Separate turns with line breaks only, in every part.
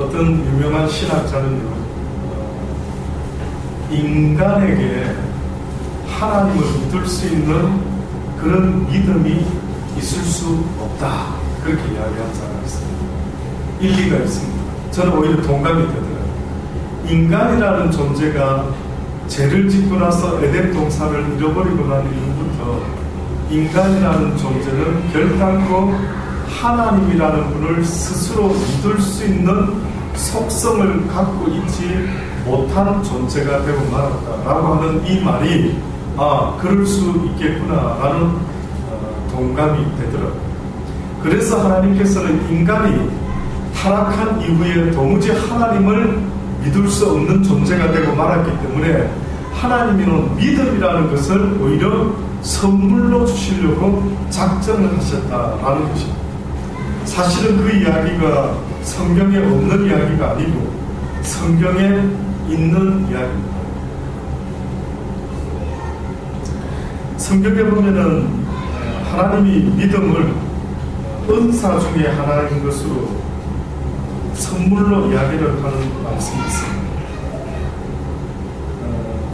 어떤 유명한 신학자는요, 인간에게 하나님을 믿을 수 있는 그런 믿음이 있을 수 없다, 그렇게 이야기한 사람이 있습니다. 일리가 있습니다. 저는 오히려 동감이 되더라고요. 인간이라는 존재가 죄를 짓고 나서 에덴 동산을 잃어버리고 난 이후부터 인간이라는 존재는 결단코 하나님이라는 분을 스스로 믿을 수 있는 속성을 갖고 있지 못한 존재가 되고 말았다라고 하는 이 말이 그럴 수 있겠구나라는 동감이 되더라고요. 그래서 하나님께서는 인간이 타락한 이후에 도무지 하나님을 믿을 수 없는 존재가 되고 말았기 때문에 하나님은 믿음이라는 것을 오히려 선물로 주시려고 작정을 하셨다라는 것입니다. 사실은 그 이야기가 성경에 없는 이야기가 아니고 성경에 있는 이야기입니다. 성경에 보면은 하나님이 믿음을 은사 중에 하나인 것으로 선물로 이야기를 하는 말씀이 있습니다.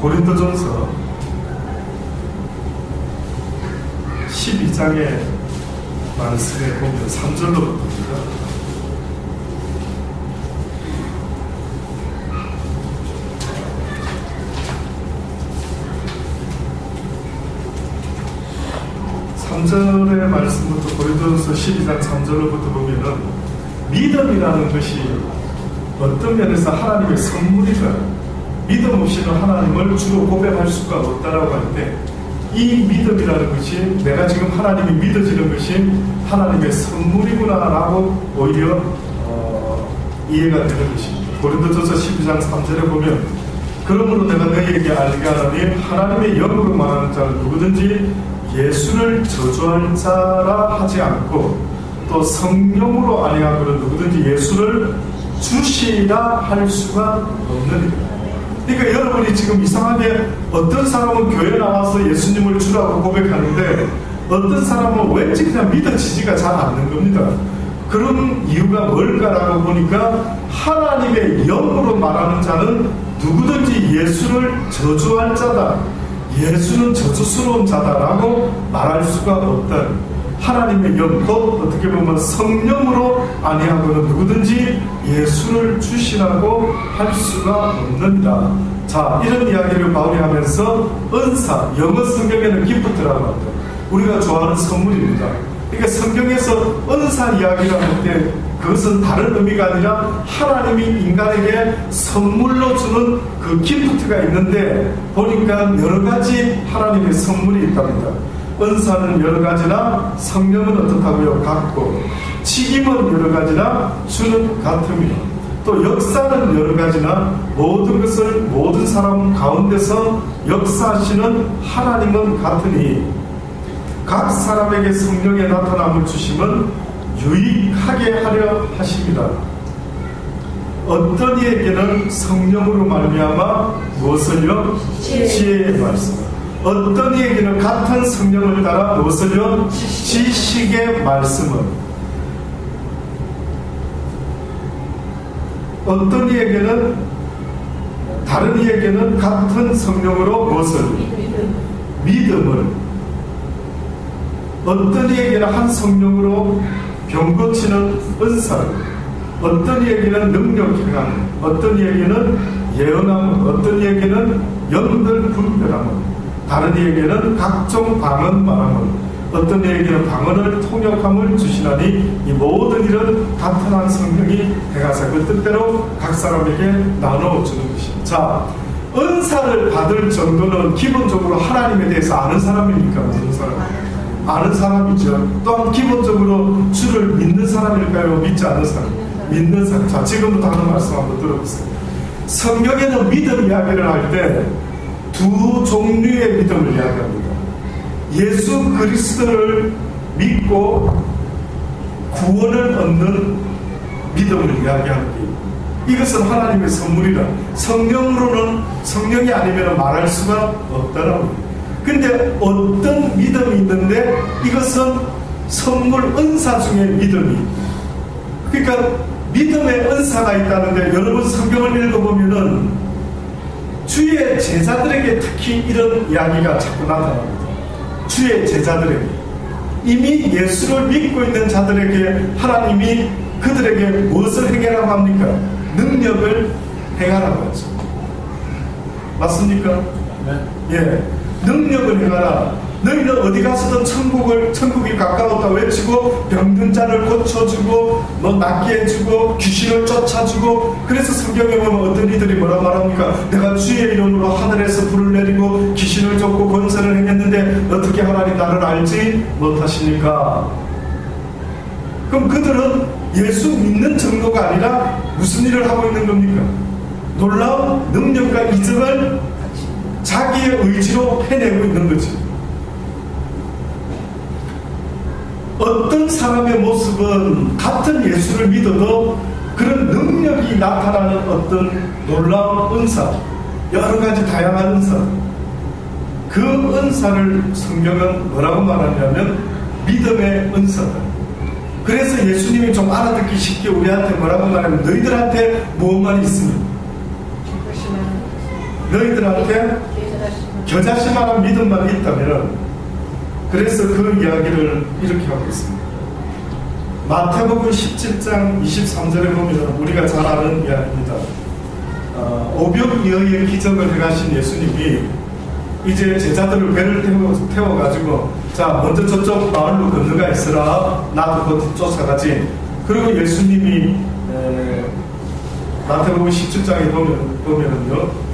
고린도전서 12장의 말씀에 보면 3절로부터입니다. (3절의) 말씀부터 고린도전서 12장 3절로부터 보면은 믿음이라는 것이 어떤 면에서 하나님의 선물이다, 믿음 없이는 하나님을 주로 고백할 수가 없다라고 하는데, 이 믿음이라는 것이 내가 지금 하나님이 믿어지는 것이 하나님의 선물이구나라고 오히려 이해가 되는 것입니다. 고린도전서 12장 3절에 보면 그러므로 내가 너희에게 알게 하노니 하나님의 영으로 말하는 자는 누구든지 예수를 저주할 자라 하지 않고 또 성령으로 아니하고는 누구든지 예수를 주시라 할 수가 없느니라. 그러니까 여러분이 지금 이상하게 어떤 사람은 교회 나와서 예수님을 주라고 고백하는데 어떤 사람은 왠지 그냥 믿어지지가 잘 않는 겁니다. 그런 이유가 뭘까라고 보니까 하나님의 영으로 말하는 자는 누구든지 예수를 저주할 자다, 예수는 저주스러운 자다라고 말할 수가 없다. 하나님의 영, 곧 어떻게 보면 성령으로 아니하고는 누구든지 예수를 주시라고 할 수가 없는다. 자, 이런 이야기를 바울이 하면서 은사, 영어 성경에는 기프트라고 합니다. 우리가 좋아하는 선물입니다. 그러니까 성경에서 은사 이야기를 할 때 그것은 다른 의미가 아니라 하나님이 인간에게 선물로 주는 그 기프트가 있는데 보니까 여러 가지 하나님의 선물이 있답니다. 은사는 여러 가지나 성령은 어떻다고요? 같고, 책임은 여러 가지나 주는 같으며, 또 역사는 여러 가지나 모든 것을 모든 사람 가운데서 역사하시는 하나님은 같으니 각 사람에게 성령의 나타남을 주심은 유익하게 하려 하십니다. 어떤 이에게는 성령으로 말미암아 무엇을요? 지혜의 말씀. 어떤 이에게는 같은 성령을 따라 무엇을요? 지식의 말씀을. 어떤 이에게는 다른 이에게는 같은 성령으로 무엇을? 믿음을. 어떤 이에게는 한 성령으로 병 고치는 은사를, 어떤 이에게는 능력 행함을, 어떤 이에게는 예언함을, 어떤 이에게는 영들 분별함을, 다른 이에게는 각종 방언 말함을, 어떤 이에게는 방언을 통역함을 주시나니 이 모든 일은 같은 한 성령이 행하사 그 뜻대로 각 사람에게 나눠주는 것입니다. 자, 은사를 받을 정도는 기본적으로 하나님에 대해서 아는 사람입니까? 모르는 사람? 아는 사람이죠. 또한 기본적으로 주를 믿는 사람일까요? 믿지 않는 사람? 믿는 사람. 자, 지금부터 하는 말씀 한번 들어보세요. 성경에는 믿음 이야기를 할 때 두 종류의 믿음을 이야기합니다. 예수 그리스도를 믿고 구원을 얻는 믿음을 이야기하는 게, 이것은 하나님의 선물이라. 성령으로는, 성령이 아니면 말할 수가 없다라고. 근데 어떤 믿음이 있는데 이것은 선물, 은사 중의 믿음이. 그러니까 믿음의 은사가 있다는데, 여러분 성경을 읽어보면은 주의 제자들에게 특히 이런 이야기가 자꾸 나타납니다. 주의 제자들에게, 이미 예수를 믿고 있는 자들에게 하나님이 그들에게 무엇을 행하라고 합니까? 능력을 행하라고 하죠. 맞습니까?
네.
예, 능력을 행하라. 너희는 어디 가서든 천국이 가까웠다 외치고 병든 자를 고쳐주고 낫게 해주고 귀신을 쫓아주고. 그래서 성경에 보면 어떤 이들이 뭐라 말합니까? 내가 주의 이름으로 하늘에서 불을 내리고 귀신을 쫓고 권세를 행했는데 어떻게 하나님 나를 알지 못하십니까? 그럼 그들은 예수 믿는 정도가 아니라 무슨 일을 하고 있는 겁니까? 놀라운 능력과 이적을 자기의 의지로 해내고 있는 거지. 어떤 사람의 모습은 같은 예수를 믿어도 그런 능력이 나타나는 어떤 놀라운 은사, 여러 가지 다양한 은사, 그 은사를 성경은 뭐라고 말하냐면 믿음의 은사다. 그래서 예수님이 좀 알아듣기 쉽게 우리한테 뭐라고 말하면, 너희들한테 무엇만 있으면, 너희들한테 겨자씨만한 믿음만 있다면. 그래서 그 이야기를 이렇게 하고 있습니다. 마태복음 17장 23절에 보면 우리가 잘 아는 이야기입니다. 오병이어의 기적을 행하신 예수님이 이제 제자들을 배를 태워가지고, 자, 먼저 저쪽 마을로 건너가 있으라, 나도 곧 쫓아가지. 그리고 예수님이 마태복음 17장에 보면은요,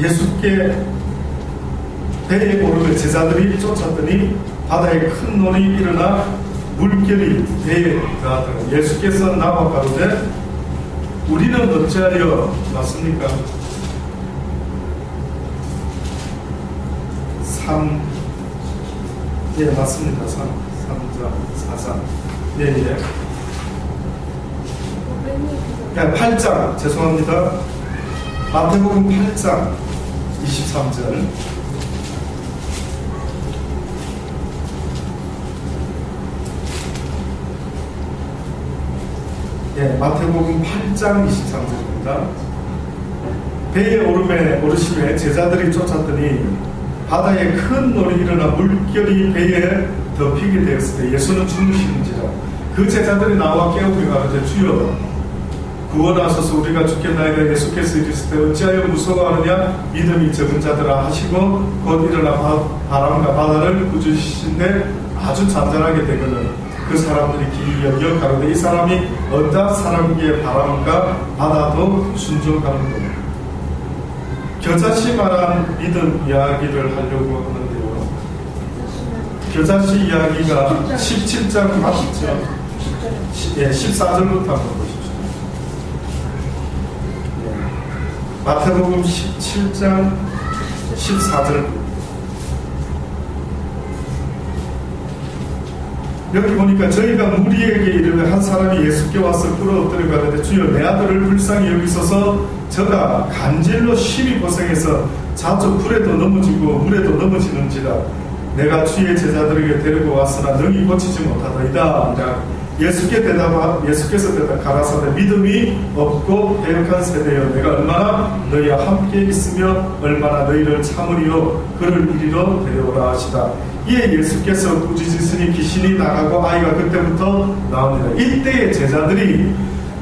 예수께 배에 오르며 제자들이 쫓았더니 바다에 큰 놀이 일어나 물결이 배에 닿았더라. 예수께서 나와 가로되 우리는 어찌하려 맞습니까? 3, 예, 맞습니다. 3장 4장, 예. 8장, 죄송합니다. 마태복음 8장 23절. 예, 마태복음 8장 23절입니다. 배에 오르심에 제자들이 쫓았더니 바다에 큰 놀이 일어나 물결이 배에 덮이게 되었을 때 예수는 주무시는지라. 그 제자들이 나와 깨우며 가로되 주여 구원하소서, 우리가 죽겠나이다. 예수께서 이르시되 어찌하여 무서워하느냐, 믿음이 적은 자들아 하시고 곧 일어나 바람과 바다를 꾸짖으시는데 아주 잔잔하게 되거든 그 사람들이 기이 여겨 가로되 이 사람이 어떤 사람에게 바람과 바다도 순종하는구나. 겨자씨 말한 믿음 이야기를 하려고 하는데요, 겨자씨 이야기가 17장 맞죠? 예, 14절부터 한번 보십시오. 마태복음 17장 14절. 여기 보니까 저희가 무리에게 이르되 한 사람이 예수께 와서 꿇어엎드려 가는데 주여 내 아들을 불쌍히 여기소서, 저가 간질로 심히 고생해서 자주 불에도 넘어지고 물에도 넘어지는지라. 내가 주의 제자들에게 데리고 왔으나 능히 고치지 못하더이다. 예수께서 대답 가라사대 믿음이 없고 배역한 세대여, 내가 얼마나 너희와 함께 있으며 얼마나 너희를 참으리요, 그를 이리로 데려오라 하시다. 이에 예수께서 꾸짖으시니 귀신이 나가고 아이가 그때부터 나옵니다. 이때의 제자들이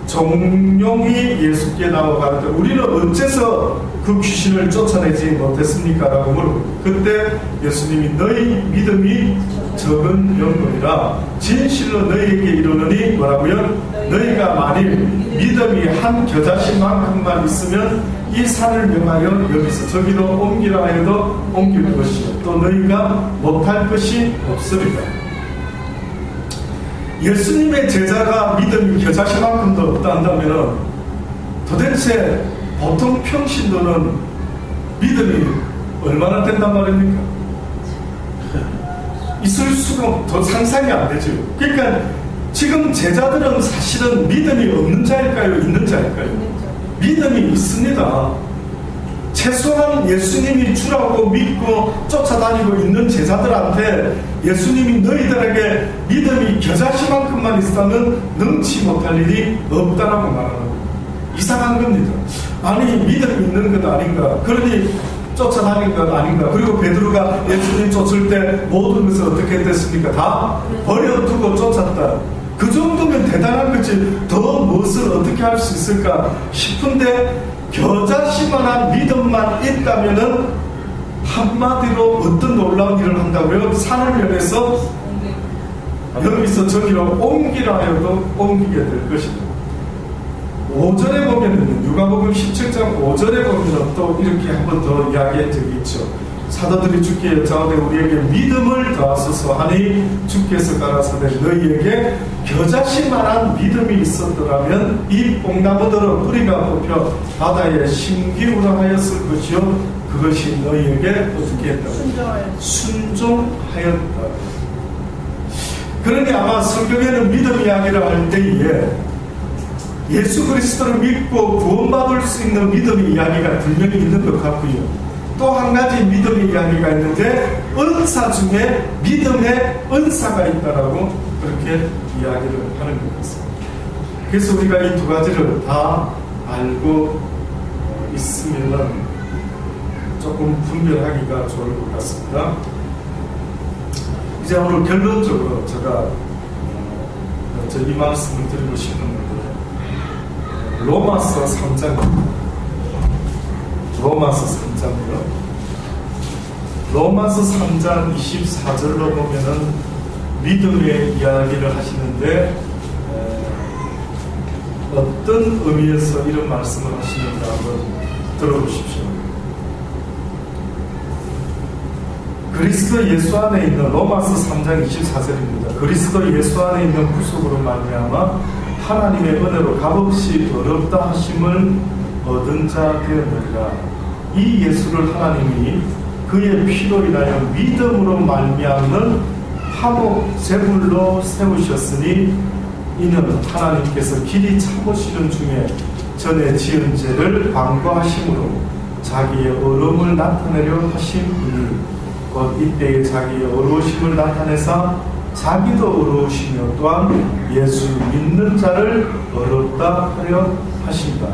종용이 예수께 나와 가는데 우리는 어째서 그 귀신을 쫓아내지 못했습니까? 라고 물어보고, 그때 예수님이 너희 믿음이 적은 영혼이라 진실로 너희에게 이르노니 뭐라고요? 너희가 만일 믿음이 한 겨자씨만큼만 있으면 이 산을 명하여 여기서 저기로 옮기라 하여도 옮길 것이요 또 너희가 못할 것이 없으리라. 예수님의 제자가 믿음이 겨자씨만큼도 없다 한다면 도대체 보통 평신도는 믿음이 얼마나 된단 말입니까? 있을 수가 더 상상이 안 되죠. 그러니까 지금 제자들은 사실은 믿음이 없는 자일까요? 있는 자일까요? 믿음이 있습니다. 최소한 예수님이 주라고 믿고 쫓아다니고 있는 제자들한테 예수님이 너희들에게 믿음이 겨자씨만큼만 있다면 능치 못할 일이 없다라고 말하는 거예요. 이상한 겁니다. 아니 믿음이 있는 것 아닌가, 그러니 쫓아다닌 것 아닌가. 그리고 베드로가 예수님 쫓을 때 모든 것을 어떻게 됐습니까? 다 버려두고 쫓았다. 그 정도면 대단한 거지 더 무엇을 어떻게 할 수 있을까 싶은데, 겨자씨만한 믿음만 있다면은 한마디로 어떤 놀라운 일을 한다고요? 산을 면해서 여기서 저기로 옮기라 해도 옮기게 될 것이다. 5절에 보면은 누가복음 17장 5절에 보면은 또 이렇게 한 번 더 이야기한 적이 있죠. 사도들이 주께 여짜오되 우리에게 믿음을 더하소서 하니 주께서 가라사대 너희에게 겨자씨만한 믿음이 있었더라면 이 뽕나무들은 뿌리가 뽑혀 바다에 심기우라 하였을 것이요 그것이 너희에게 어떻게 했다? 순종하였다. 그러니 아마 성경에는 믿음 이야기를 할 때에 예수 그리스도를 믿고 구원받을 수 있는 믿음의 이야기가 분명히 있는 것 같고요. 또 한 가지 믿음의 이야기가 있는데 은사 중에 믿음의 은사가 있다라고 그렇게 이야기를 하는 것 같습니다. 그래서 우리가 이 두 가지를 다 알고 있으면 조금 분별하기가 좋을 것 같습니다. 이제 오늘 결론적으로 제가 이 말씀을 드리고 싶은데 로마서 3장입니다. 로마서 3장이요. 로마서 3장 24절로 보면은 믿음의 이야기를 하시는데 어떤 의미에서 이런 말씀을 하시는가 한번 들어보십시오. 그리스도 예수 안에 있는 로마서 3장 24절입니다. 그리스도 예수 안에 있는 구속으로 말미암아 하나님의 은혜로 값없이 어렵다 하심을 얻은 자 되었느니라. 이 예수를 하나님이 그의 피로 인하여 믿음으로 말미암는 화목 제물로 세우셨으니 이는 하나님께서 길이 참으시는 중에 전에 지은 죄를 방과하심으로 자기의 어려움을 나타내려 하신 분이 곧 이때에 자기의 어려우심을 나타내사 자기도 어려우시며 또한 예수 믿는 자를 어렵다 하려 하신다.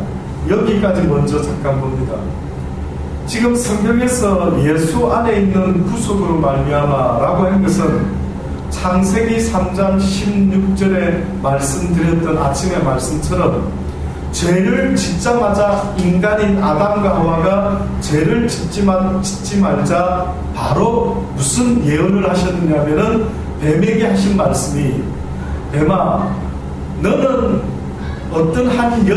여기까지 먼저 잠깐 봅니다. 지금 성경에서 예수 안에 있는 구속으로 말미암아 라고 한 것은 창세기 3장 16절에 말씀드렸던 아침의 말씀처럼 죄를 짓자마자 인간인 아담과 하와가 죄를 짓지 말자 바로 무슨 예언을 하셨느냐면은 뱀에게 하신 말씀이 뱀아 너는 어떤 한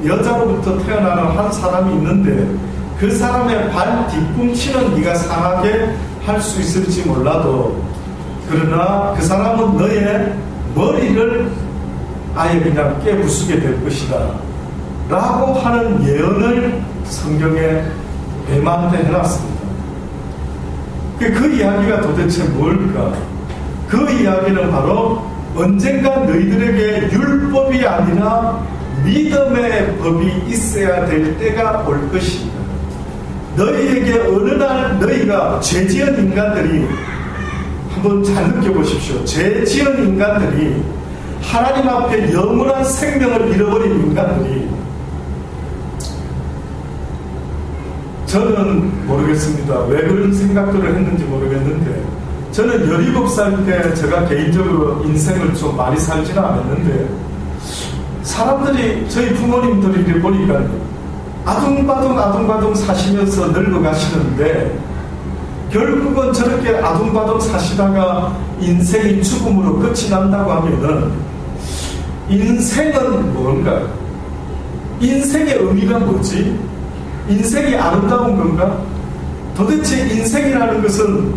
여자로부터 태어나는 한 사람이 있는데 그 사람의 발 뒤꿈치는 네가 상하게 할 수 있을지 몰라도 그러나 그 사람은 너의 머리를 아예 그냥 깨부수게 될 것이다 라고 하는 예언을 성경에 뱀한테 해놨습니다. 그 이야기가 도대체 뭘까? 그 이야기는 바로 언젠가 너희들에게 율법이 아니라 믿음의 법이 있어야 될 때가 올 것이다. 너희에게 어느 날 너희가 죄지은 인간들이 한번 잘 느껴보십시오. 죄지은 인간들이 하나님 앞에 영원한 생명을 잃어버린 인간들이 저는 모르겠습니다. 왜 그런 생각들을 했는지 모르겠는데 저는 17살 때 제가 개인적으로 인생을 좀 많이 살지는 않았는데 사람들이 저희 부모님들이 이렇게 보니까 아둥바둥 사시면서 늙어가시는데 결국은 저렇게 아둥바둥 사시다가 인생이 죽음으로 끝이 난다고 하면은 인생은 뭔가? 인생의 의미가 뭐지? 인생이 아름다운 건가? 도대체 인생이라는 것은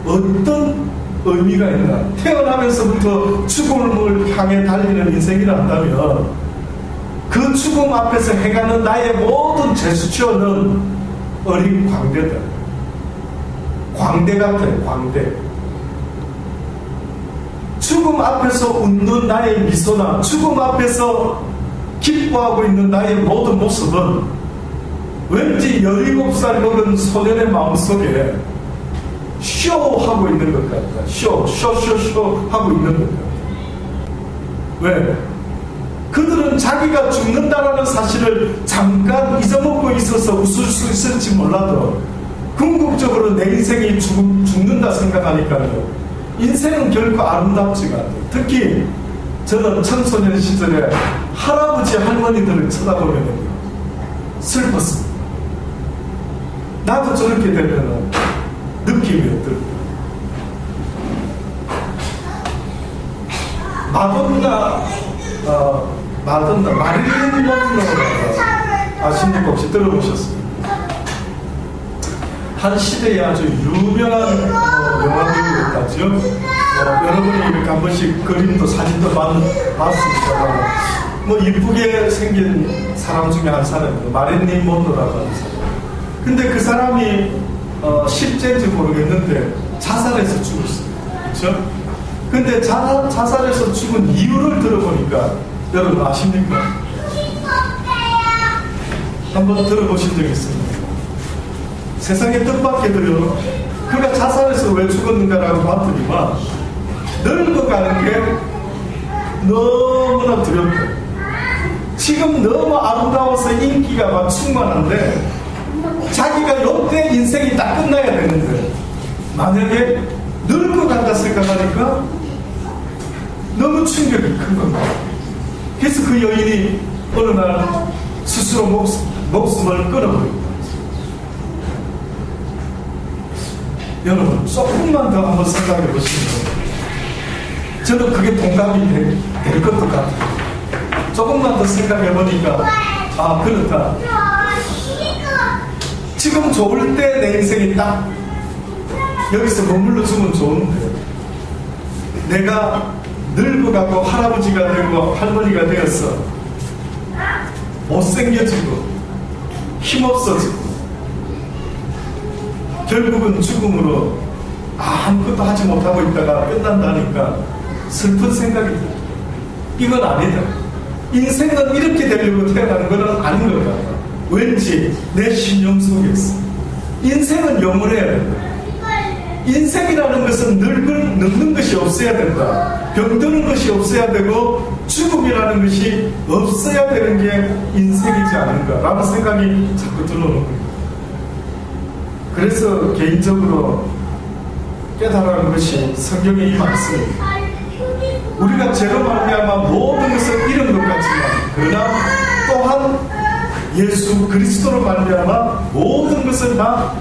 어떤 의미가 있나? 태어나면서부터 죽음을 향해 달리는 인생이라 한다면 그 죽음 앞에서 해가는 나의 모든 제스처는 어린 광대다. 광대 같아, 광대. 죽음 앞에서 웃는 나의 미소나 죽음 앞에서 기뻐하고 있는 나의 모든 모습은 왠지 17살 먹은 소년의 마음속에 쇼하고 있는 것 같다. 쇼 하고 있는 것 같다. 왜? 그들은 자기가 죽는다라는 사실을 잠깐 잊어먹고 있어서 웃을 수 있을지 몰라도 궁극적으로 내 인생이 죽는다 생각하니까요, 인생은 결코 아름답지가 않아요. 특히 저는 청소년 시절에 할아버지 할머니들을 쳐다보면 슬펐습니다. 나도 저렇게 되면 느낌이 어떨까? 마돈나 마릴린 먼로 아십니까? 혹시 들어보셨습니까? 한 시대에 아주 유명한 영화배우였다죠. 여러분이 이렇게 한 번씩 그림도 사진도 봤습니다. 뭐 이쁘게 생긴 사람 중에 한 사람이에요. 마릴린 먼로라고 하는 사람. 근데 그 사람이 실제인지 모르겠는데 자살해서 죽었어요. 그렇죠? 근데 자살해서 죽은 이유를 들어보니까 여러분 아십니까? 한번 들어보신 적 있습니까? 세상에 뜻밖에도요, 그가 자살해서 왜 죽었는가라고 봤더니만 늙어가는 게 너무나 두렵다. 지금 너무 아름다워서 인기가 막 충만한데 자기가 요때 인생이 딱 끝나야 되는데 만약에 늙어간다 생각하니까 너무 충격이 큰 겁니다. 그래서 그 여인이 어느 날 스스로 목숨을 끊어버립니다. 여러분 조금만 더 한번 생각해 보시면 저는 그게 동감이 될 것도 같아요. 조금만 더 생각해 보니까 아 그렇다. 지금 좋을 때 내 인생이 딱 여기서 머물러 주면 좋은데 내가 늙어가고 할아버지가 되고 할머니가 되어서 못생겨지고 힘없어지고 결국은 죽음으로 아무것도 하지 못하고 있다가 끝난다니까 슬픈 생각이 들어요. 이건 아니다. 인생은 이렇게 되려고 태어나는 건 아닌 것 같다. 왠지 내 신념 속에서 인생은 영원해야 된다. 인생이라는 것은 늙는 것이 없어야 된다. 병드는 것이 없어야 되고 죽음이라는 것이 없어야 되는 게 인생이지 않은가라는 생각이 자꾸 들어오는 거예요. 그래서 개인적으로 깨달은 것이 성경의 이 말씀입니다. 우리가 죄로 말미암아 모든 것을 잃은 것 같지만 그러나 또한 예수 그리스도로 말미암아 모든 것을 다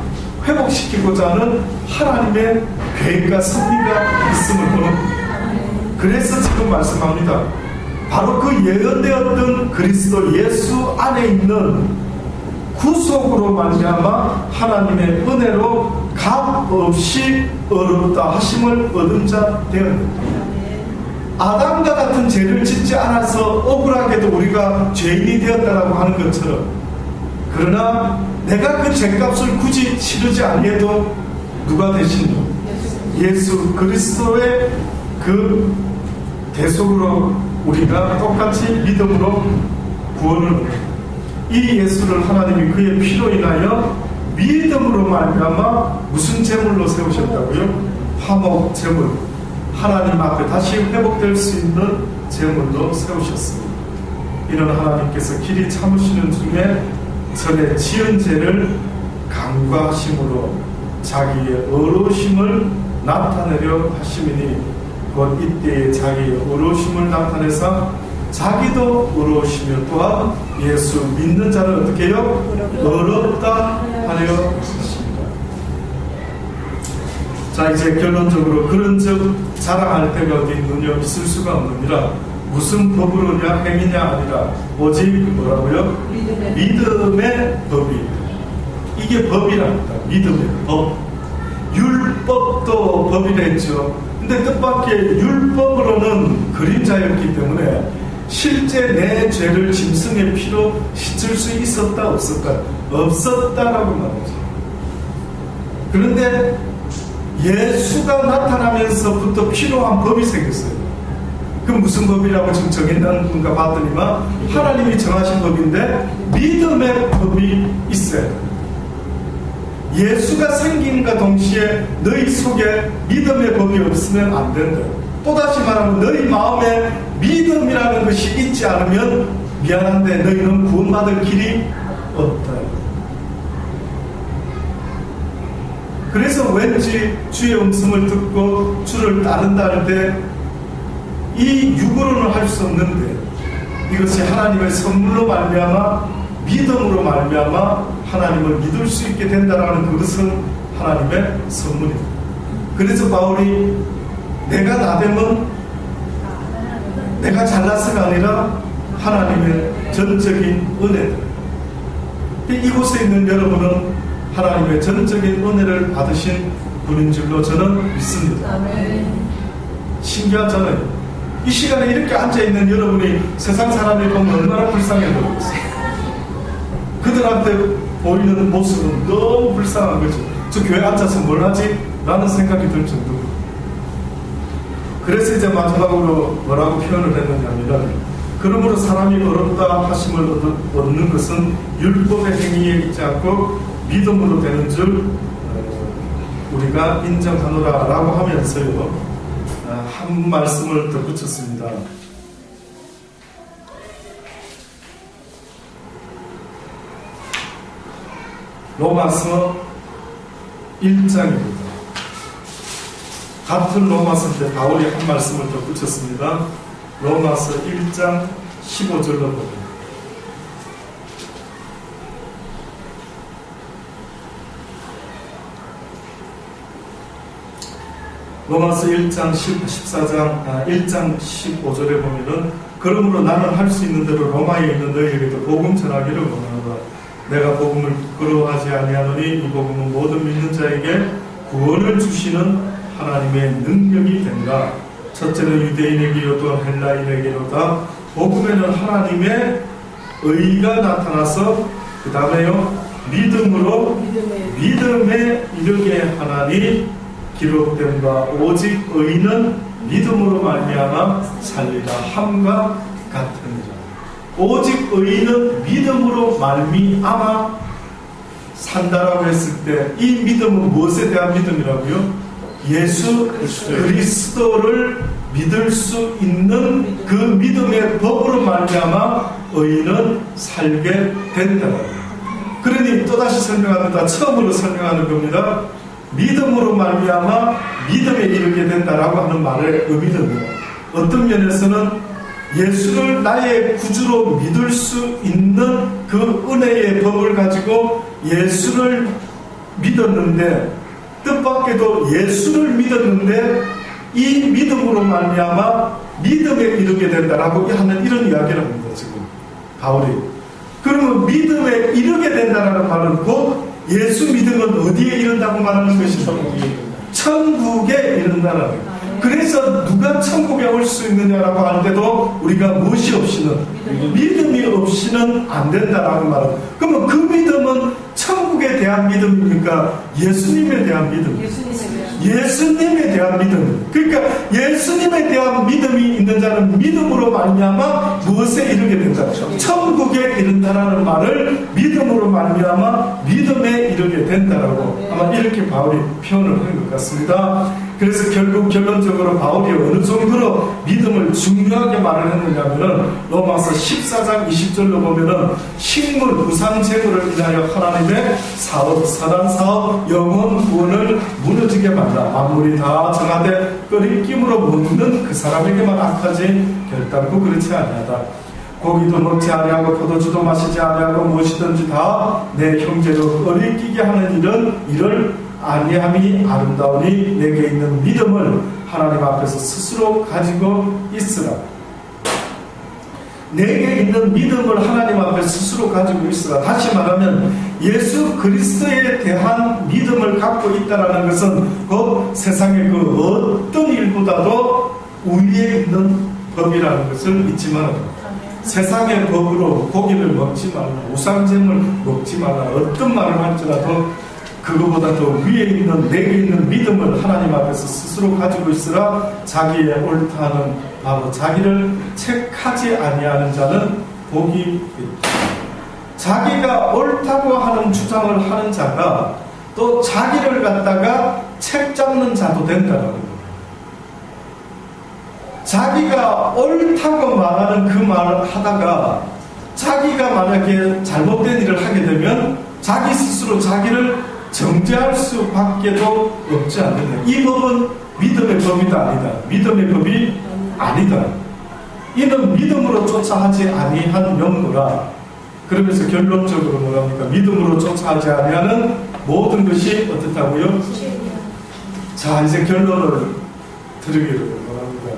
회복시키고자 하는 하나님의 계획과 섭리가 있음을 보는 겁니다. 그래서 지금 말씀합니다. 바로 그 예언되었던 그리스도 예수 안에 있는 구속으로 말미암아 하나님의 은혜로 값없이 어렵다 하심을 얻은 자 되었습니다. 아담과 같은 죄를 짓지 않아서 억울하게도 우리가 죄인이 되었다라고 하는 것처럼, 그러나 내가 그 죄값을 굳이 치르지 아니해도 누가 대신 예수 그리스도의 그 대속으로 우리가 똑같이 믿음으로 구원을 얻습니다. 이 예수를 하나님이 그의 피로 인하여 믿음으로 말미암아 무슨 제물로 세우셨다고요? 화목 제물, 하나님 앞에 다시 회복될 수 있는 제물로 세우셨습니다. 이런 하나님께서 길이 참으시는 중에 전에 지은 죄를 간과하심으로 자기의 의로우심을 나타내려 하심이니 곧 이때에 자기의 의로우심을 나타내사 자기도 의로우시며 또한 예수 믿는 자를 어떻게 해요? 의롭다 하려 하십니다. 자, 이제 결론적으로 그런즉 자랑할 때가 어디 있느냐? 있을 수가 없느니라. 무슨 법으로냐? 행위냐? 아니라 오직 뭐라고요? 믿음의 법이. 이게 법이랍니다. 믿음의 법. 율법도 법이라 했죠. 근데 뜻밖의 율법으로는 그림자였기 때문에 실제 내 죄를 짐승의 피로 씻을 수 있었다 없었다? 없었다라고 말하죠. 그런데 예수가 나타나면서부터 필요한 법이 생겼어요. 그 무슨 법이라고 지금 정했는가 봤더니만 하나님이 정하신 법인데 믿음의 법이 있어요. 예수가 생긴과 동시에 너희 속에 믿음의 법이 없으면 안 된다. 또다시 말하면 너희 마음에 믿음이라는 것이 있지 않으면 미안한데 너희는 구원받을 길이 없다. 그래서 왠지 주의 음성을 듣고 주를 따른다 할 때 이 육으로는 할 수 없는데 이것이 하나님의 선물로 말미암아 믿음으로 말미암아 하나님을 믿을 수 있게 된다라는 그것은 하나님의 선물입니다. 그래서 바울이 내가 나되면 내가 잘나서가 아니라 하나님의 전적인 은혜다. 이곳에 있는 여러분은 하나님의 전적인 은혜를 받으신 분인 줄로 저는 믿습니다. 신기하잖아요. 이 시간에 이렇게 앉아있는 여러분이 세상 사람이 보면 얼마나 불쌍해 보이겠어요. 그들한테 보이는 모습은 너무 불쌍한 거죠. 저 교회 앉아서 뭘 하지? 라는 생각이 들 정도로. 그래서 이제 마지막으로 뭐라고 표현을 했느냐면 그러므로 사람이 어렵다 하심을 얻는 것은 율법의 행위에 있지 않고 믿음으로 되는 줄 우리가 인정하노라 라고 하면서요 한 말씀을 덧붙였습니다. 로마서 1장입니다. 같은 로마서인데 바울이 한 말씀을 덧붙였습니다. 로마서 1장 15절로 보면 로마서 1장 1장 15절에 보면은 그러므로 나는 할 수 있는 대로 로마에 있는 너희에게도 복음 전하기를 원하노라. 내가 복음을 부끄러워하지 아니하노니 이 복음은 모든 믿는 자에게 구원을 주시는 하나님의 능력이 된다. 첫째는 유대인에게로도 헬라인에게로다. 복음에는 하나님의 의가 나타나서 그 다음에요 믿음으로 믿음에 이르게 하나니 기록된 바 오직 의는 믿음으로 말미암아 살리라 함과 같으니라. 오직 의는 믿음으로 말미암아 산다라고 했을 때 이 믿음은 무엇에 대한 믿음이라고요? 예수 그리스도를 믿을 수 있는 그 믿음의 법으로 말미암아 의는 살게 된다. 그러니 또다시 설명합니다. 처음으로 설명하는 겁니다. 믿음으로 말미암아 믿음에 이르게 된다라고 하는 말의 의미는요. 어떤 면에서는 예수를 나의 구주로 믿을 수 있는 그 은혜의 법을 가지고 예수를 믿었는데 뜻밖에도 예수를 믿었는데 이 믿음으로 말미암아 믿음에 이르게 된다라고 하는 이런 이야기를 합니다. 지금 바울이. 그러면 믿음에 이르게 된다라는 말은 곧 예수 믿음은 어디에 이른다고 말하는 것이죠? 천국에 이른다라는 거예요. 그래서 누가 천국에 올 수 있느냐라고 할 때도 우리가 무엇이 없이는 믿음이 없이는 안 된다라고 말합니다. 그러면 그 믿음은 천국에 대한 믿음입니까? 예수님에 대한 믿음. 예수님에 대한 믿음. 그러니까 예수님에 대한 믿음이 있는 자는 믿음으로 말미암아 무엇에 이르게 된다? 천국에 이른다라는 말을 믿음으로 말미암아 믿음에 이르게 된다라고 아마 이렇게 바울이 표현을 한 것 같습니다. 그래서 결국 결론적으로 바울이 어느 정도로 믿음을 중요하게 말을 했느냐면은 로마서 14장 20절로 보면은 식물 우상 제물을 인하여 하나님의 사업, 선한 사업, 영원 구원을 무너지게 만다. 만물이 다 정하되 끓이김으로 먹는 그 사람에게만 악하지 결단코 그렇지 아니하다. 고기도 먹지 아니하고 포도주도 마시지 아니하고 무엇이든지 다 내 형제로 끓이끼게 하는 일을 아니함이 아름다우니 내게 있는 믿음을 하나님 앞에서 스스로 가지고 있으라. 내게 있는 믿음을 하나님 앞에 스스로 가지고 있으라. 다시 말하면 예수 그리스도에 대한 믿음을 갖고 있다는 것은 곧 세상의 그 어떤 일보다도 우위에 있는 법이라는 것을 잊지 말아라. 세상의 법으로 고기를 먹지 말라, 우상잼을 먹지 말라, 어떤 말을 할지라도 그거보다 더 위에 있는 내게 있는 믿음을 하나님 앞에서 스스로 가지고 있으라. 자기의 옳다는 바로 자기를 책하지 아니하는 자는 복이 있다. 자기가 옳다고 하는 주장을 하는 자가 또 자기를 갖다가 책 잡는 자도 된다는 겁니다. 자기가 옳다고 말하는 그 말을 하다가 자기가 만약에 잘못된 일을 하게 되면 자기 스스로 자기를 정죄할 수밖에도 없지 않느냐. 이 법은 믿음의 법이다 아니다. 믿음의 법이 아니다. 이는 믿음으로 쫓아하지 아니한 명도라. 그러면서 결론적으로 뭐랍니까? 믿음으로 쫓아하지 아니하는 모든 것이 어떻다고요? 자, 이제 결론을 드리기로 원합니다.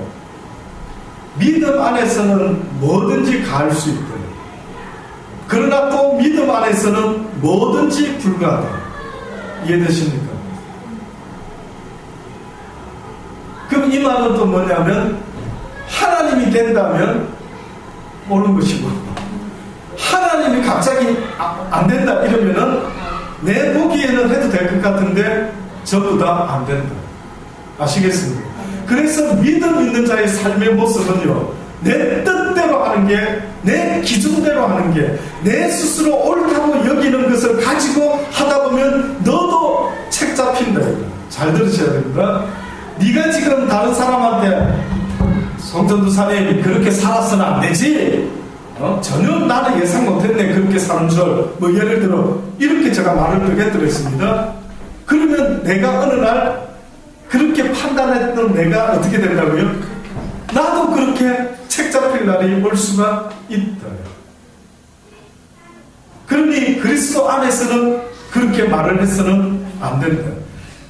믿음 안에서는 뭐든지 가할 수 있다. 그러나 또 믿음 안에서는 뭐든지 불가하다. 이해되십니까? 그럼 이 말은 또 뭐냐면 하나님이 된다면 옳은 것이고 하나님이 갑자기 안 된다 이러면은 내 보기에는 해도 될 것 같은데 전부 다 안 된다. 아시겠습니까? 그래서 믿음 있는 자의 삶의 모습은요, 내 뜻대로 하는 게, 내 기준대로 하는 게, 내 스스로 옳다고 여기는 것을 가지고 하다 보면 너도 책 잡힌다. 잘 들으셔야 됩니다. 네가 지금 다른 사람한테 성전도사님이 그렇게 살았으면 안 되지, 전혀 나는 예상 못했네 그렇게 사는 줄, 뭐 예를 들어 이렇게 제가 말을 드렸습니다. 그러면 내가 어느 날 그렇게 판단했던 내가 어떻게 된다고요? 나도 그렇게 책 잡힐 날이 올 수가 있다. 그러니 그리스도 안에서는 그렇게 말을 해서는 안 된다.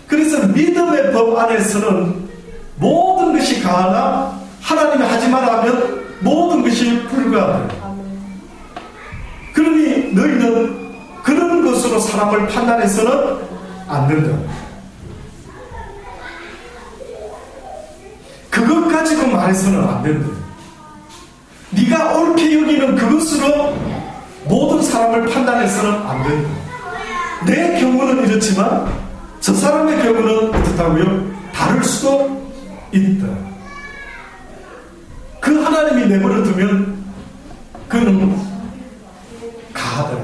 그래서 믿음의 법 안에서는 모든 것이 가하나 하나님이 하지 마라 하면 모든 것이 불가하다. 그러니 너희는 그런 것으로 사람을 판단해서는 안 된다. 그것 가지고 말해서는 안 된다. 네가 옳게 여기는 그것으로 모든 사람을 판단해서는 안 된다. 내 경우는 이렇지만 저 사람의 경우는 어떻다고요? 다를 수도 있다. 그 하나님이 내버려 두면 그는 가하다.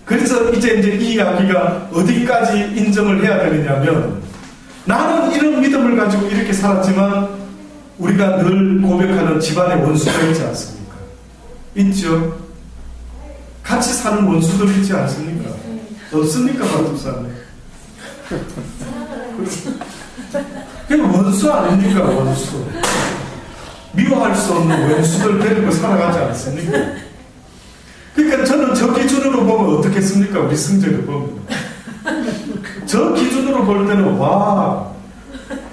그래서 이제 이 이야기가 어디까지 인정을 해야 되느냐면, 나는 이런 믿음을 가지고 이렇게 살았지만 우리가 늘 고백하는 집안에 원수가 있지 않습니까? 있죠. 같이 사는 원수들 있지 않습니까? 없습니까, 바로집사님? 그게 원수 아닙니까, 원수? 미워할 수 없는 원수들 데리고 살아가지 않습니까? 그러니까 저는 저 기준으로 보면 어떻겠습니까? 우리 승재를 보면 저 기준으로 볼 때는 와,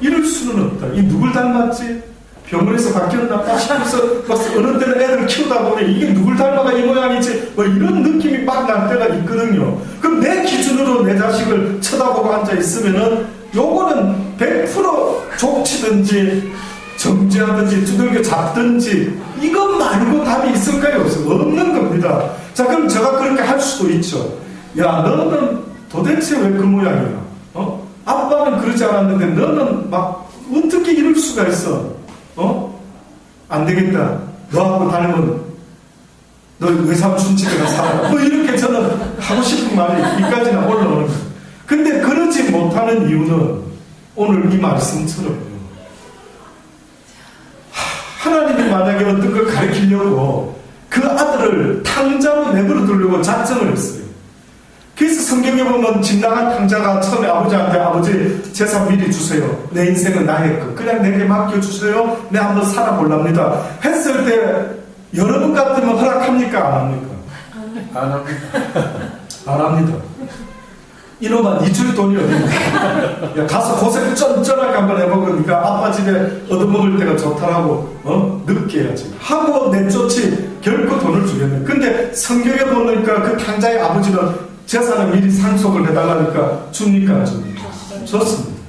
이럴 수는 없다. 이 누굴 닮았지? 병원에서 바뀌었나 싶어서 어느 때는 애들 키우다 보면 이게 누굴 닮아가 이 모양이지, 뭐 이런 느낌이 막 날 때가 있거든요. 그럼 내 기준으로 내 자식을 쳐다보고 앉아 있으면은 요거는 100% 족치든지 정죄하든지 두들겨 잡든지 이것 말고 답이 있을까요? 없는 겁니다. 자, 그럼 제가 그렇게 할 수도 있죠. 야, 너는 도대체 왜 그 모양이야? 아빠는 그러지 않았는데 너는 막 어떻게 이럴 수가 있어? 안 되겠다. 너하고 닮은 너 외삼촌 집에 가서 살아. 뭐 이렇게 저는 하고 싶은 말이 이까지나 올라오는 거예요. 근데 그러지 못하는 이유는 오늘 이 말씀처럼 하나님이 만약에 어떤 걸 가르치려고 그 아들을 탕자로 내버려 두려고 작정을 했어요. 그래서 성경에 보면 집 나간 탕자가 처음에 아버지한테 아버지 재산 미리 주세요. 내 인생은 나의 것. 그냥 내게 맡겨주세요. 내 한번 살아볼랍니다. 했을 때 여러분 같으면 허락합니까? 안 합니까?
안 합니다.
안 합니다. 이놈아, 니 줄 돈이 어디냐? 야, 가서 고생 쩐쩐하게 한번 해보고, 니가 아빠 집에 얻어먹을 때가 좋다라고, 늦게 해야지. 하고 내쫓지, 결코 돈을 주겠네. 근데 성경에 보니까 그 탕자의 아버지는 재산을 미리 상속을 해달라니까 줍니까? 안 줍니까? 줬습니다.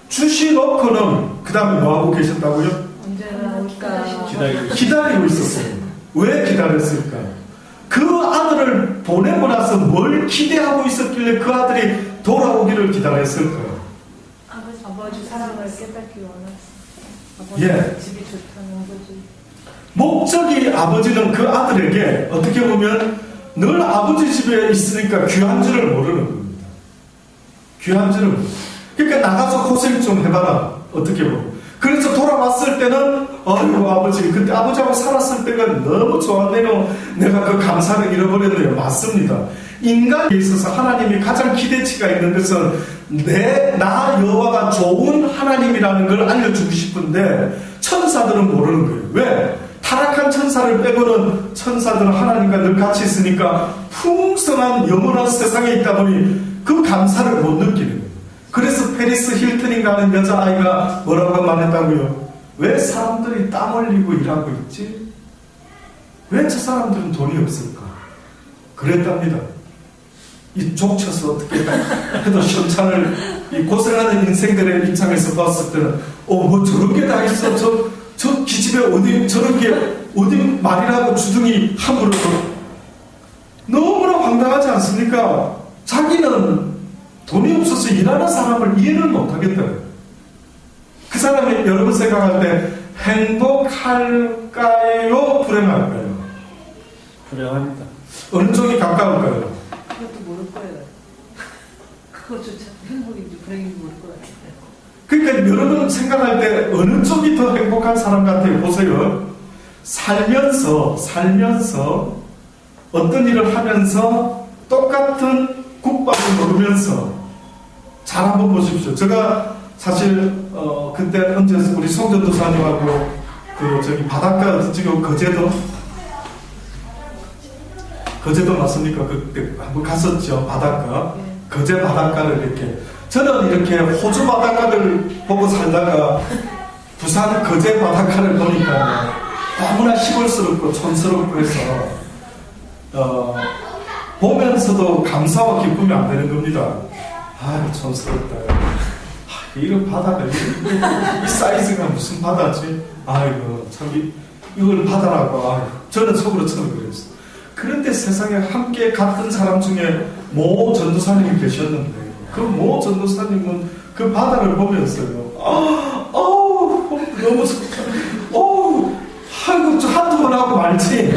주시놓고는, 그 다음에 뭐하고 계셨다고요? 기다리고 있었어요. 왜 기다렸을까? 그 아들을 보내고 나서 뭘 기대하고 있었길래 그 아들이 돌아오기를 기다렸을까요?
아버지 사랑을 깨닫기 원했어요. 아버지
예.
집이 좋다는 거지.
목적이 아버지는 그 아들에게 어떻게 보면 늘 아버지 집에 있으니까 귀한 줄을 모르는 겁니다. 귀한 줄을 모르는. 그러니까 나가서 고생 좀 해봐라. 어떻게 보면. 그래서 돌아왔을 때는 아이고 아버지 그때 아버지하고 살았을 때가 너무 좋았네요. 내가 그 감사를 잃어버렸네요. 맞습니다. 인간에 있어서 하나님이 가장 기대치가 있는 것은 나 여호와가 좋은 하나님이라는 걸 알려주고 싶은데 천사들은 모르는 거예요. 왜? 타락한 천사를 빼고는 천사들은 하나님과 늘 같이 있으니까 풍성한 영원한 세상에 있다 보니 그 감사를 못 느끼는 거예요. 그래서 페리스 힐튼인가 하는 여자아이가 뭐라고 말했다고요? 왜 사람들이 땀 흘리고 일하고 있지? 왜 저 사람들은 돈이 없을까? 그랬답니다. 이 족쳐서 어떻게 해도 시원찮을 이 고생하는 인생들의 입장에서 봤을 때는 뭐 저런 게 다 있어. 저 기집애 어디 저런 게 어디 말이라고 주둥이 함부로 너무나 황당하지 않습니까? 자기는 돈이 없어서 일하는 사람을 이해를 못하겠다. 그 사람이 여러분 생각할 때 행복할까요? 불행할까요?
불행합니다.
어느 쪽이 가까울까요?
그것도 모를 거예요. 그것조차 행복인지 불행인지 모를 거예요.
그러니까 여러분 생각할 때 어느 쪽이 더 행복한 사람 같아요? 보세요. 살면서 어떤 일을 하면서 똑같은 국밥을 먹으면서 잘 한번 보십시오. 제가 사실 그때 언제 우리 송전도사님하고 저기 바닷가 지금 거제도 맞습니까? 그때 한번 갔었죠. 바닷가. 거제 바닷가를 이렇게 저는 이렇게 호주 바닷가를 보고 살다가 부산 거제 바닷가를 보니까 너무나 시골스럽고 촌스럽고 해서 보면서도 감사와 기쁨이 안 되는 겁니다. 아유 촌스럽다. 이런 바다가 이 사이즈가 무슨 바다지? 아이고 참 이걸 바다라고. 아이고, 저는 속으로 처음 그랬어요. 그런데 세상에 함께 같은 사람 중에 모 전도사님이 계셨는데 그 모 전도사님은 그 바다를 보면서요. 너무 좋다. 아이고 한두 번 하고 말지.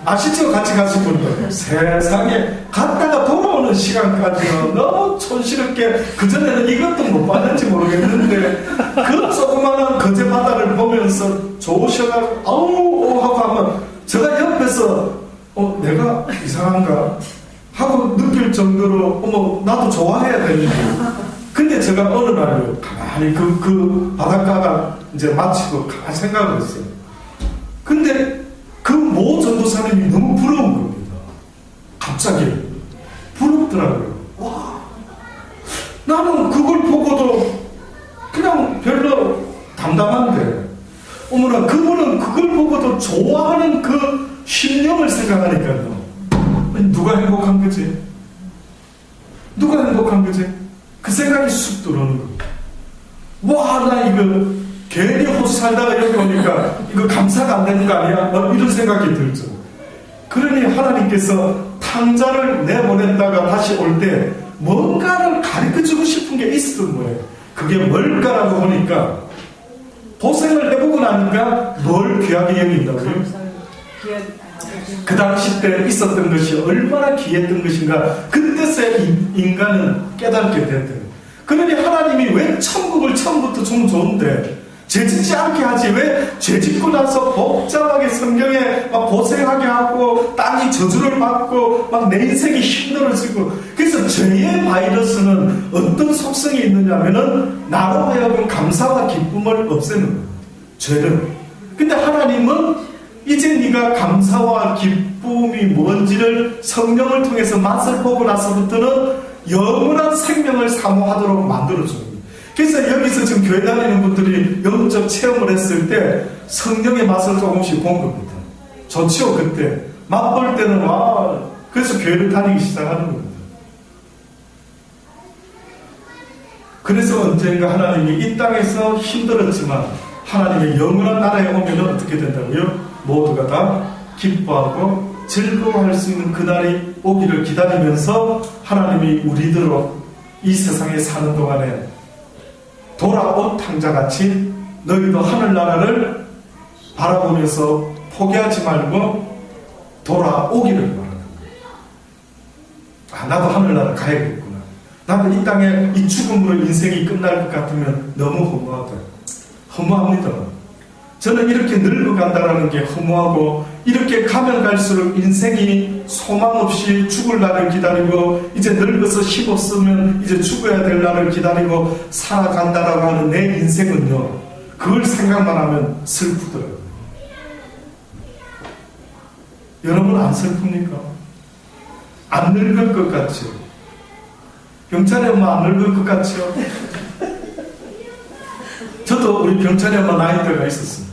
아시죠? 같이 가신 분들. 세상에 갔다가 돌아오는 시간까지는 너무 촌스럽게 그전에는 이것도 못 봤는지 모르겠는데 그 조그마한 거제 바다를 보면서 좋으셔가지고 하고 하면 제가 옆에서 내가 이상한가 하고 느낄 정도로 나도 좋아해야 되는데 근데 제가 어느 날요 가만히 그 바닷가가 이제 마치고 가만히 생각을 했어요. 근데 그 모 전도사님이 너무 부러운 겁니다. 갑자기 부럽더라고요. 와, 나는 그걸 보고도 그냥 별로 담담한데 어머나 그분은 그걸 보고도 좋아하는 그 심령을 생각하니까요. 누가 행복한 거지? 누가 행복한 거지? 그 생각이 쑥 들어오는 겁니다. 와, 나 이거 괜히 호수 살다가 여기 오니까 이거 감사가 안 되는 거 아니야? 이런 생각이 들죠. 그러니 하나님께서 탕자를 내보냈다가 다시 올 때 뭔가를 가르쳐주고 싶은 게 있었던 거예요. 그게 뭘까라고 보니까 고생을 해보고 나니까 뭘 귀하게 여긴다고요? 그 당시 때 있었던 것이 얼마나 귀했던 것인가 그때서야 인간은 깨닫게 됐대요. 그러니 하나님이 왜 천국을 처음부터 좀 좋은데 죄짓지 않게 하지 왜 죄짓고 나서 복잡하게 성경에 막 고생하게 하고 땅이 저주를 받고 막 내 인생이 힘들어지고 그래서 죄의 바이러스는 어떤 속성이 있느냐면은 나로 하여금 감사와 기쁨을 없애는 거예요. 죄는. 근데 하나님은 이제 네가 감사와 기쁨이 뭔지를 성령을 통해서 맛을 보고 나서부터는 영원한 생명을 사모하도록 만들어줘요. 그래서 여기서 지금 교회 다니는 분들이 영적 체험을 했을 때 성령의 맛을 조금씩 본 겁니다. 좋지요, 그때. 맛볼 때는 와, 그래서 교회를 다니기 시작하는 겁니다. 그래서 언젠가 하나님이 이 땅에서 힘들었지만 하나님의 영원한 나라에 오면 어떻게 된다고요? 모두가 다 기뻐하고 즐거워할 수 있는 그날이 오기를 기다리면서 하나님이 우리들로 이 세상에 사는 동안에 돌아온 탕자같이 너희도 하늘나라를 바라보면서 포기하지 말고 돌아오기를 바라는 거예요. 나도 하늘나라 가야겠구나. 나도 이 땅에 이 죽음으로 인생이 끝날 것 같으면 너무 허무하다. 허무합니다. 저는 이렇게 늙어간다는 게 허무하고, 이렇게 가면 갈수록 인생이 소망 없이 죽을 날을 기다리고, 이제 늙어서 힘없으면 이제 죽어야 될 날을 기다리고 살아간다라고 하는 내 인생은요, 그걸 생각만 하면 슬프더라고요. 여러분 안 슬픕니까? 안 늙을 것 같죠? 병찬이 엄마 안 늙을 것 같죠? 저도 우리 병찬이 엄마 나이대가 있었습니다.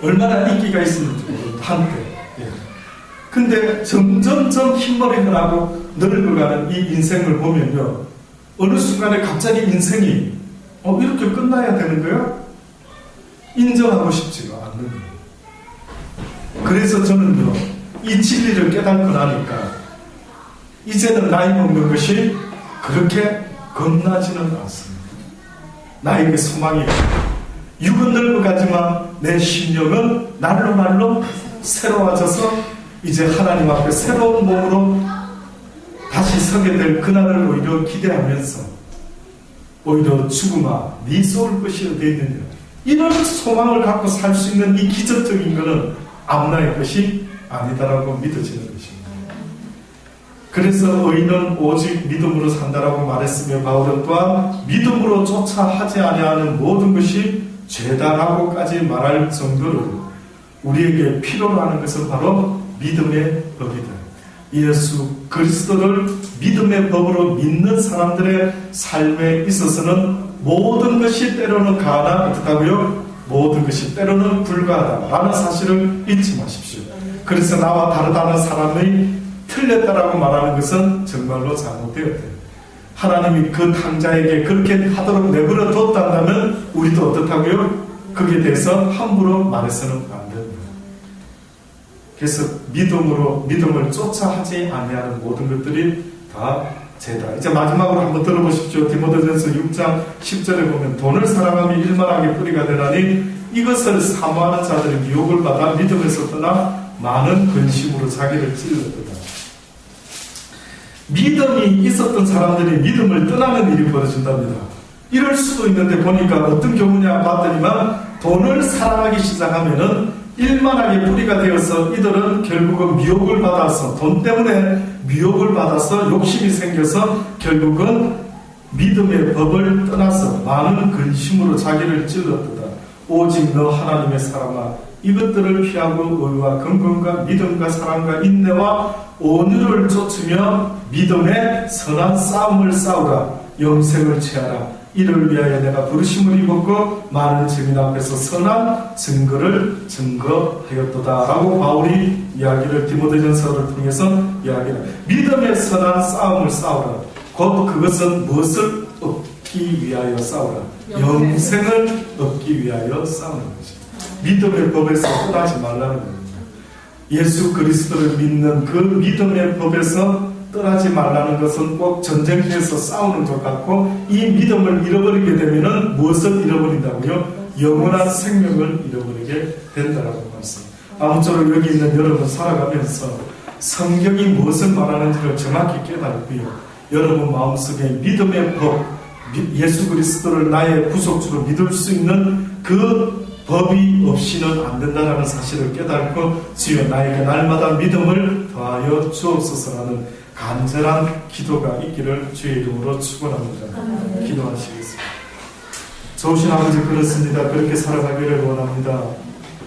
얼마나 인기가 있었는지 모르겠어요, 한때. 예. 근데 점점점 흰머리가 나고 늙어가는 이 인생을 보면요, 어느 순간에 갑자기 인생이 이렇게 끝나야 되는 거야? 인정하고 싶지가 않는 거예요. 그래서 저는요, 이 진리를 깨닫고 나니까 이제는 나이 먹는 것이 그렇게 겁나지는 않습니다. 나에게 소망이 있습니다. 육은 늙어가지만 내 심령은 날로 날로 새로워져서 이제 하나님 앞에 새로운 몸으로 다시 서게 될 그날을 오히려 기대하면서, 오히려 죽음아 네 쏠 것이 어디 있느냐, 이런 소망을 갖고 살 수 있는 이 기적적인 것은 앞날의 것이 아니다라고 믿어지는 것입니다. 그래서 의인은 오직 믿음으로 산다라고 말했으며, 바울은 또한 믿음으로 쫓아 하지 아니하는 모든 것이 죄다라고까지 말할 정도로 우리에게 필요로 하는 것은 바로 믿음의 법이다. 예수 그리스도를 믿음의 법으로 믿는 사람들의 삶에 있어서는 모든 것이 때로는 가하나 어떻다고요? 모든 것이 때로는 불가하다라는 사실을 잊지 마십시오. 그래서 나와 다르다는 사람이 틀렸다라고 말하는 것은 정말로 잘못되었대요. 하나님이 그 탕자에게 그렇게 하도록 내버려 뒀다면 우리도 어떻다고요? 거기에 대해서 함부로 말해서는 안 됩니다. 그래서 믿음을 쫓아 하지 아니하는 모든 것들이 다 죄다. 이제 마지막으로 한번 들어보십시오. 디모데전서 6장 10절에 보면, 돈을 사랑하며 일만하게 뿌리가 되나니 이것을 사모하는 자들이 미혹을 받아 믿음에서 떠나 많은 근심으로 자기를 찔렀도다. 믿음이 있었던 사람들이 믿음을 떠나는 일이 벌어진답니다. 이럴 수도 있는데 보니까 어떤 경우냐 봤더니만, 돈을 사랑하기 시작하면은 일만하게 뿌리가 되어서 이들은 결국은 미혹을 받아서, 돈 때문에 미혹을 받아서 욕심이 생겨서 결국은 믿음의 법을 떠나서 많은 근심으로 자기를 찔렀도다. 오직 너 하나님의 사람아, 이것들을 피하고 의와 긍건과 믿음과 사랑과 인내와 온유를 쫓으며 믿음의 선한 싸움을 싸우라. 영생을 취하라. 이를 위하여 내가 부르심을 입었고 많은 증인 앞에서 선한 증거를 증거하였도다 라고 바울이 이야기를 디모데전서를 통해서 이야기를, 믿음의 선한 싸움을 싸우라. 곧 그것은 무엇을 얻기 위하여 싸우라. 영생을 얻기 위하여 싸우는 것입니다. 믿음의 법에서 떠나지 말라는 겁니다. 예수 그리스도를 믿는 그 믿음의 법에서 떠나지 말라는 것은 꼭 전쟁터에서 싸우는 것 같고, 이 믿음을 잃어버리게 되면은 무엇을 잃어버린다고요? 영원한 생명을 잃어버리게 된다라고 말씀합니다. 아무쪼록 여기 있는 여러분 살아가면서 성경이 무엇을 말하는지를 정확히 깨닫고요, 여러분 마음속에 믿음의 법, 예수 그리스도를 나의 구속주로 믿을 수 있는 그 법이 없이는 안 된다는 사실을 깨닫고, 주여 나에게 날마다 믿음을 더하여 주옵소서라는 간절한 기도가 있기를 주의 이름으로 축원합니다. 기도하시겠습니다. 좋으신 아버지, 그렇습니다. 그렇게 살아가기를 원합니다.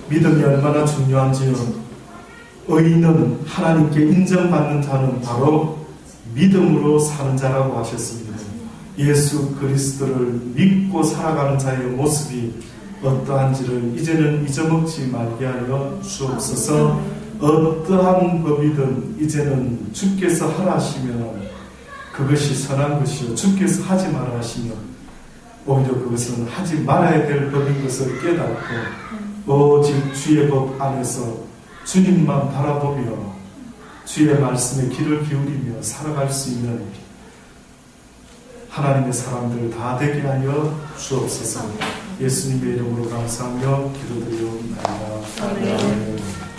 믿음이 얼마나 중요한지요. 의인은 하나님께 인정받는 자는 바로 믿음으로 사는 자라고 하셨습니다. 예수 그리스도를 믿고 살아가는 자의 모습이 어떠한지를 이제는 잊어먹지 말게 하여 주옵소서. 어떠한 법이든 이제는 주께서 하라 하시면 그것이 선한 것이요, 주께서 하지 말아 하시면 오히려 그것은 하지 말아야 될 법인 것을 깨닫고, 오직 주의 법 안에서 주님만 바라보며 주의 말씀에 귀를 기울이며 살아갈 수 있는 하나님의 사람들 다 되게 하여 주옵소서. 예수님의 이름으로 감사하며 기도드리옵나이다.
아멘.
아멘.